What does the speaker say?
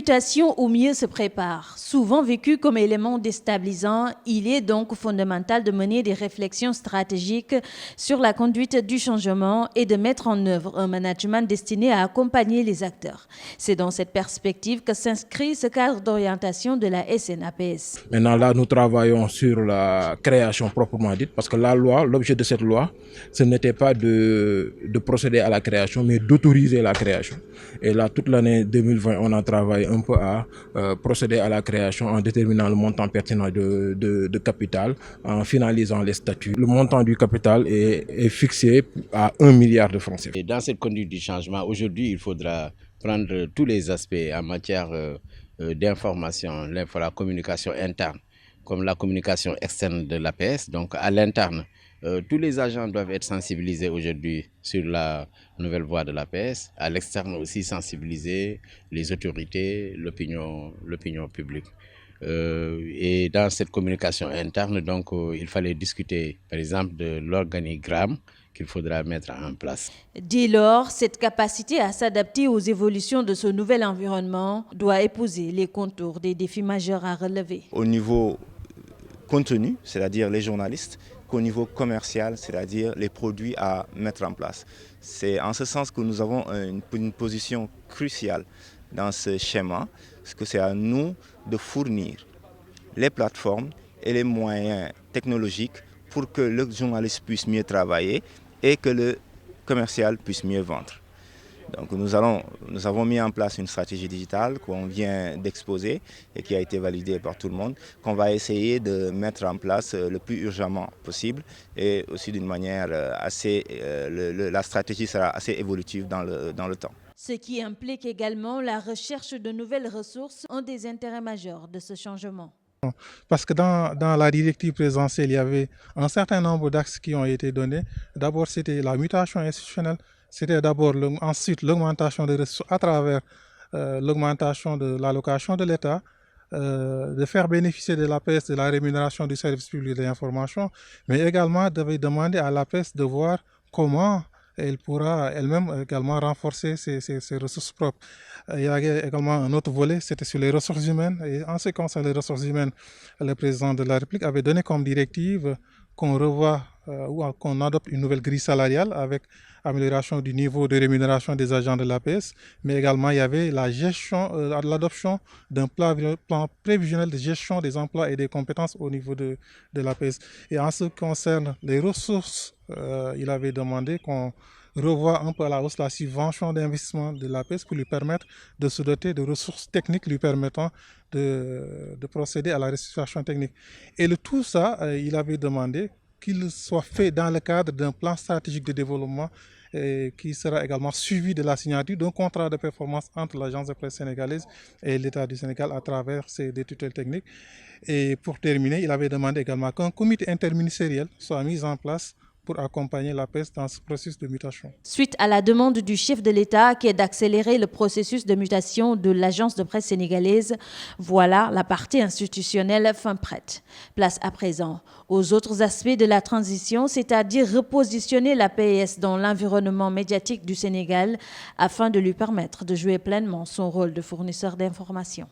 mutation au mieux se prépare. Souvent vécu comme élément déstabilisant, il est donc fondamental de mener des réflexions stratégiques sur la conduite du changement et de mettre en œuvre un management destiné à accompagner les acteurs. C'est dans cette perspective que s'inscrit ce cadre d'orientation de la SNAPS. Maintenant, là, nous travaillons sur la création proprement dite, parce que la loi, l'objet de cette loi, ce n'était pas de procéder à la création, mais d'autoriser la création. Et là, toute l'année 2020, on a travaillé un peu à procéder à la création en déterminant le montant pertinent de capital, en finalisant les statuts. Le montant du capital est fixé à 1 milliard de francs CFA. Et dans cette conduite du changement, aujourd'hui, il faudra prendre tous les aspects en matière d'information, la communication interne, comme la communication externe de l'APS. Donc à l'interne, tous les agents doivent être sensibilisés aujourd'hui sur la nouvelle voie de l'APS. À l'externe aussi, sensibiliser les autorités, l'opinion publique. Et dans cette communication interne, donc, il fallait discuter, par exemple, de l'organigramme qu'il faudra mettre en place. Dès lors, cette capacité à s'adapter aux évolutions de ce nouvel environnement doit épouser les contours des défis majeurs à relever. Au niveau contenu, c'est-à-dire les journalistes, qu'au niveau commercial, c'est-à-dire les produits à mettre en place. C'est en ce sens que nous avons une position cruciale dans ce schéma, parce que c'est à nous de fournir les plateformes et les moyens technologiques pour que le journaliste puisse mieux travailler et que le commercial puisse mieux vendre. Donc nous avons mis en place une stratégie digitale qu'on vient d'exposer et qui a été validée par tout le monde, qu'on va essayer de mettre en place le plus urgemment possible et aussi d'une manière la stratégie sera assez évolutive dans le temps. Ce qui implique également la recherche de nouvelles ressources, un des intérêts majeurs de ce changement. Parce que dans la directive présidentielle, il y avait un certain nombre d'axes qui ont été donnés. D'abord, c'était la mutation institutionnelle. C'était d'abord ensuite l'augmentation des ressources à travers l'augmentation de l'allocation de l'État, de faire bénéficier de l'APS de la rémunération du service public de l'information, mais également de demander à l'APS de voir comment elle pourra elle-même également renforcer ses ressources propres. Il y a également un autre volet, c'était sur les ressources humaines. Et en ce qui concerne les ressources humaines, le président de la République avait donné comme directive qu'on revoie ou qu'on adopte une nouvelle grille salariale avec amélioration du niveau de rémunération des agents de l'APS, mais également il y avait l'adoption d'un plan prévisionnel de gestion des emplois et des compétences au niveau de l'APS. Et en ce qui concerne les ressources, il avait demandé qu'on revoit un peu à la hausse la subvention d'investissement de l'APS pour lui permettre de se doter de ressources techniques lui permettant de procéder à la restructuration technique. Et tout ça, il avait demandé qu'il soit fait dans le cadre d'un plan stratégique de développement qui sera également suivi de la signature d'un contrat de performance entre l'Agence de presse sénégalaise et l'État du Sénégal à travers des tutelles techniques. Et pour terminer, il avait demandé également qu'un comité interministériel soit mis en place pour accompagner l'APS dans ce processus de mutation. Suite à la demande du chef de l'État qui est d'accélérer le processus de mutation de l'agence de presse sénégalaise, voilà la partie institutionnelle fin prête. Place à présent aux autres aspects de la transition, c'est-à-dire repositionner l'APS dans l'environnement médiatique du Sénégal afin de lui permettre de jouer pleinement son rôle de fournisseur d'informations.